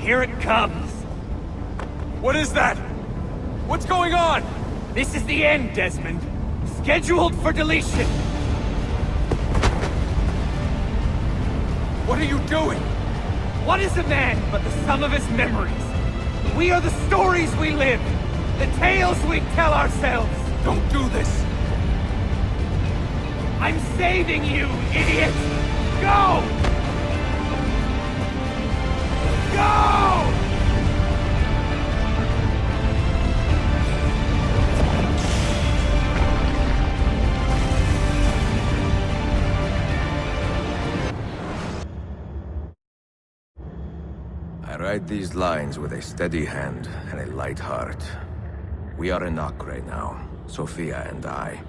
here it comes. What is that? What's going on? This is the end, Desmond. Scheduled for deletion. What are you doing? What is a man but the sum of his memories? We are the stories we live, the tales we tell ourselves. Don't do this! I'm saving you, idiot! Go! Go! I write these lines with a steady hand and a light heart. We are in Acre now, Sophia and I,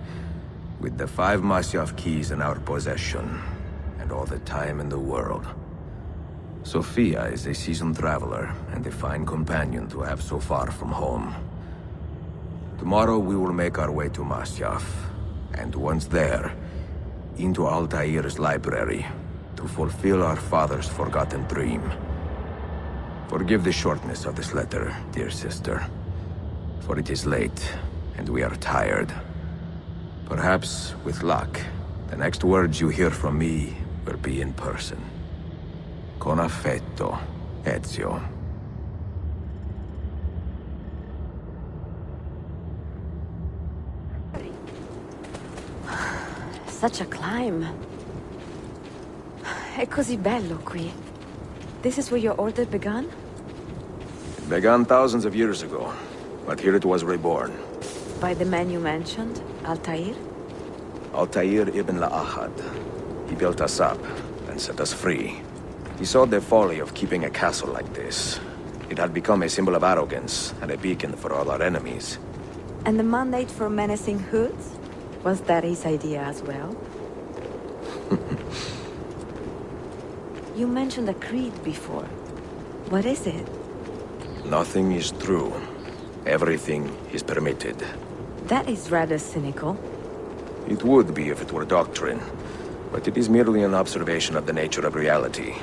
with the 5 Masyaf keys in our possession, and all the time in the world. Sophia is a seasoned traveler, and a fine companion to have so far from home. Tomorrow we will make our way to Masyaf, and once there, into Altair's library, to fulfill our father's forgotten dream. Forgive the shortness of this letter, dear sister, for it is late, and we are tired. Perhaps, with luck, the next words you hear from me will be in person. Con affetto, Ezio. Such a climb. È così bello qui. This is where your order began? It began thousands of years ago, but here it was reborn. By the man you mentioned, Altair? Altair ibn La'ahad. He built us up and set us free. He saw the folly of keeping a castle like this. It had become a symbol of arrogance and a beacon for all our enemies. And the mandate for menacing hoods? Was that his idea as well? You mentioned a creed before. What is it? Nothing is true. Everything is permitted. That is rather cynical. It would be if it were doctrine, but it is merely an observation of the nature of reality.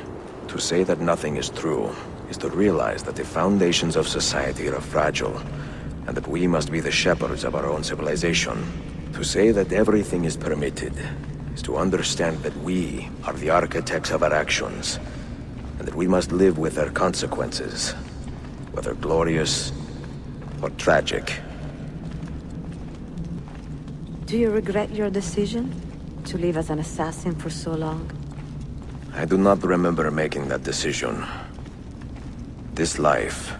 To say that nothing is true is to realize that the foundations of society are fragile, and that we must be the shepherds of our own civilization. To say that everything is permitted is to understand that we are the architects of our actions, and that we must live with their consequences, whether glorious or tragic. Do you regret your decision to live as an assassin for so long? I do not remember making that decision. This life,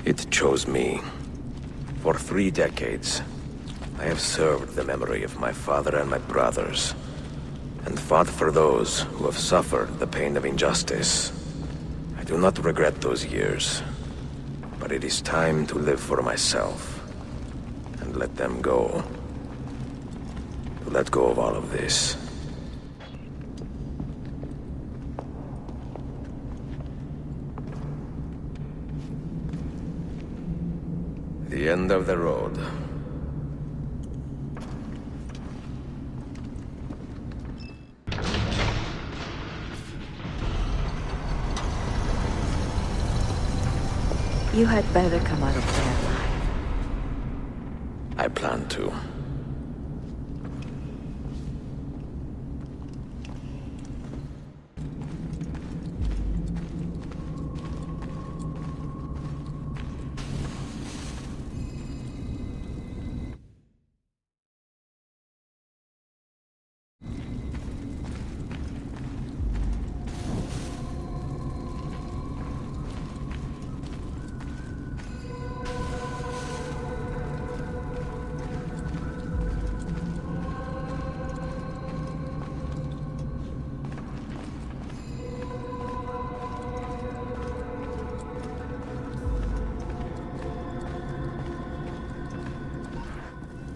it chose me. For 3 decades, I have served the memory of my father and my brothers, and fought for those who have suffered the pain of injustice. I do not regret those years, but it is time to live for myself, and let them go. To let go of all of this. The end of the road. You had better come out of there alive. I plan to.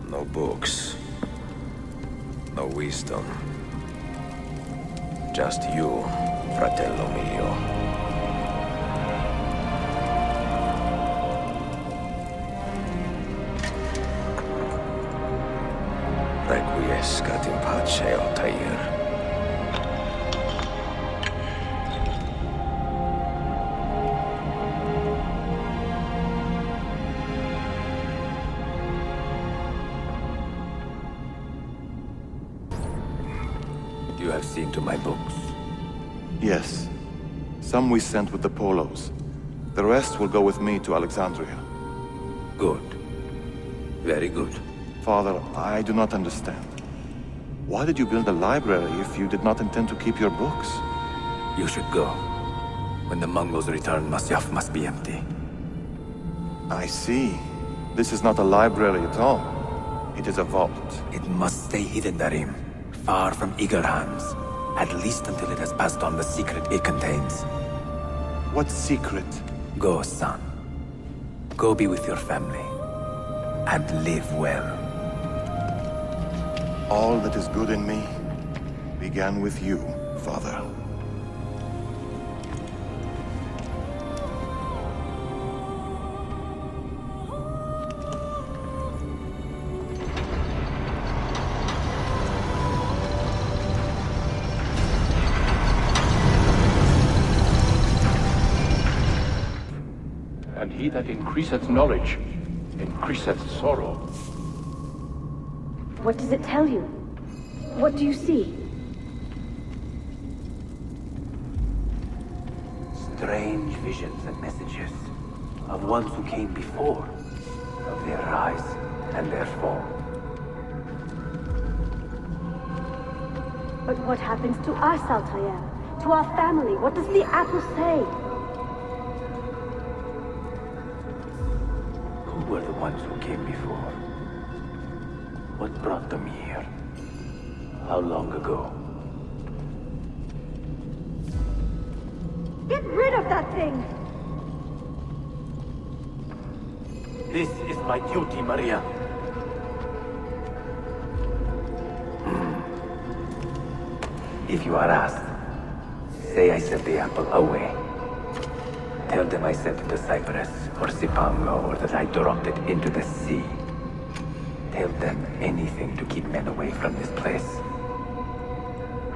No books. No wisdom. Just you, fratello mio. Requiescat in pace, Altair. You have seen to my books. Yes. Some we sent with the Polos. The rest will go with me to Alexandria. Good. Very good. Father, I do not understand. Why did you build a library if you did not intend to keep your books? You should go. When the Mongols return, Masyaf must be empty. I see. This is not a library at all. It is a vault. It must stay hidden, Darim. Far from eager hands. At least until it has passed on the secret it contains. What secret? Go, son. Go be with your family. And live well. All that is good in me began with you, Father. And he that increaseth knowledge, increaseth sorrow. What does it tell you? What do you see? Strange visions and messages of ones who came before, of their rise and their fall. But what happens to us, Altair? To our family? What does the apple say? Who were the ones who came before? What brought them here? How long ago? Get rid of that thing! This is my duty, Maria. If you are asked, say I sent the apple away. Tell them I sent it to Cyprus or Cipango, or that I dropped it into the sea. Tell them anything to keep men away from this place.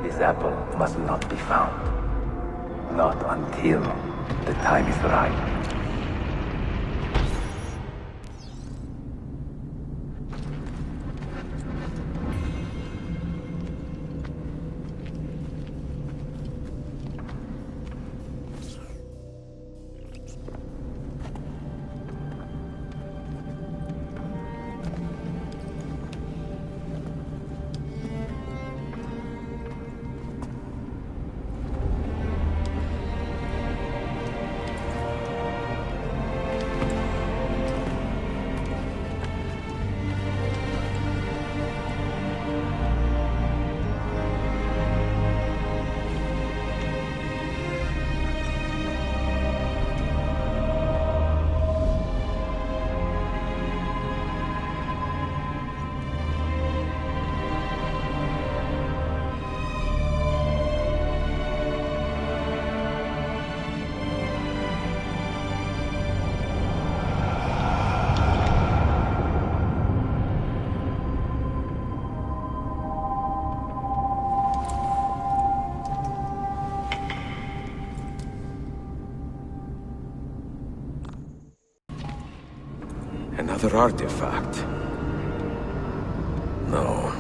This apple must not be found. Not until the time is right. Another artifact. No.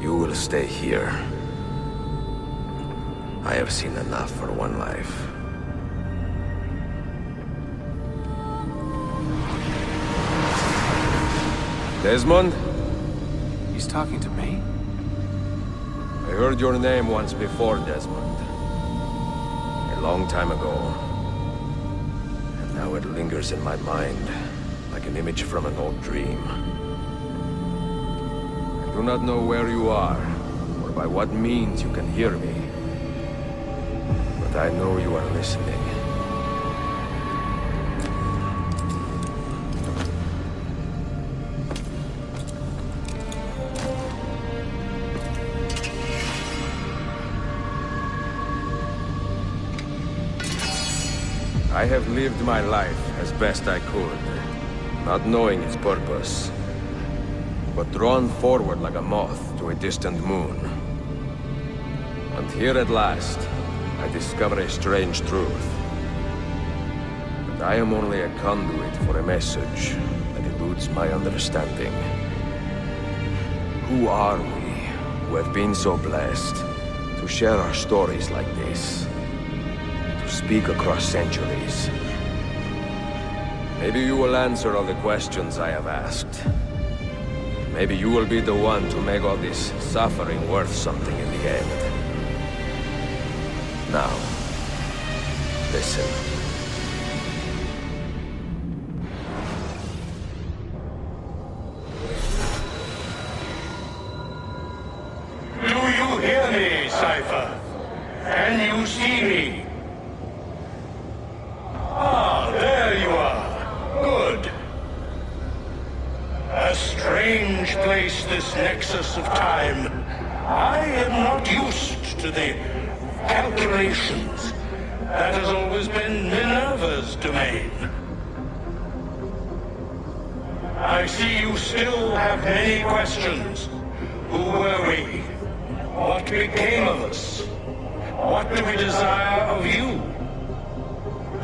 You will stay here. I have seen enough for one life. Desmond? He's talking to me? I heard your name once before, Desmond. A long time ago. And now it lingers in my mind, like an image from an old dream. I do not know where you are, or by what means you can hear me. But I know you are listening. I have lived my life as best I could, not knowing its purpose, but drawn forward like a moth to a distant moon. And here at last, I discover a strange truth. That I am only a conduit for a message that eludes my understanding. Who are we? who have been so blessed to share our stories like this, to speak across centuries. Maybe you will answer all the questions I have asked. Maybe you will be the one to make all this suffering worth something in the end. Now, listen. Do you hear me, Cypher? Can you see me? Ah, there you are. Good. A strange place, this nexus of time. I am not used to the calculations. That has always been Minerva's domain. I see you still have many questions. Who were we? What became of us? What do we desire of you?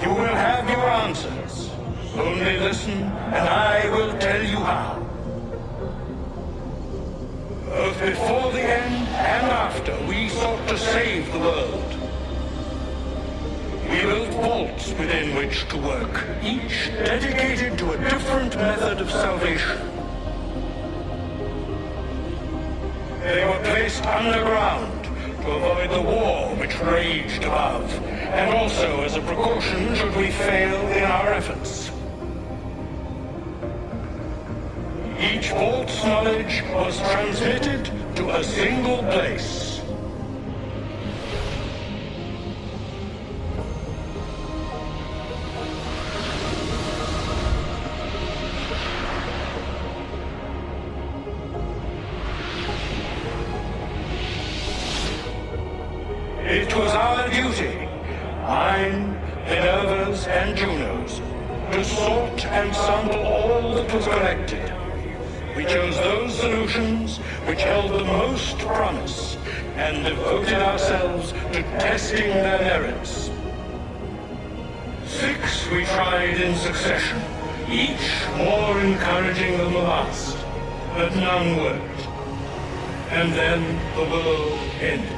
You will have your answers. Only listen, and I will tell you how. Both before the end and after, we sought to save the world. We built vaults within which to work, each dedicated to a different method of salvation. They were placed underground to avoid the war which raged above, and also as a precaution should we fail in our efforts. Each vault's knowledge was transmitted to a single place. It was our duty, mine, Minerva's, and Juno's, to sort and sample all that was collected. We chose those solutions which held the most promise, and devoted ourselves to testing their merits. 6 we tried in succession, each more encouraging than the last, but none worked. And then the world ended.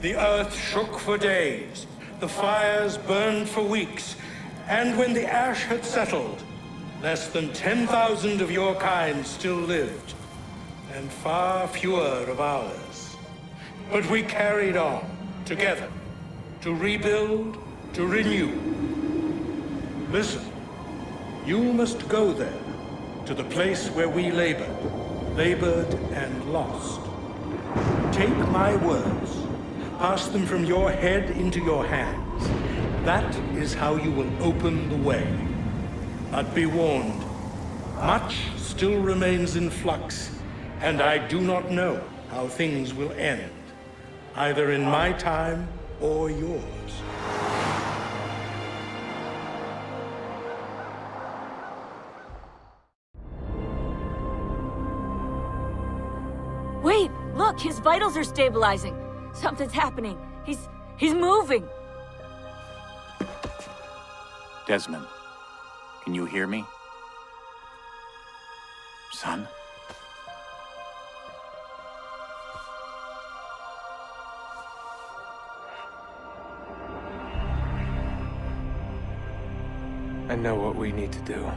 The earth shook for days, the fires burned for weeks, and when the ash had settled, less than 10,000 of your kind still lived, and far fewer of ours. But we carried on, together, to rebuild, to renew. Listen, you must go there, to the place where we labored and lost. Take my words. Pass them from your head into your hands. That is how you will open the way. But be warned, much still remains in flux, and I do not know how things will end, either in my time or yours. Wait! Look! His vitals are stabilizing! Something's happening! He's moving! Desmond, can you hear me? Son? I know what we need to do.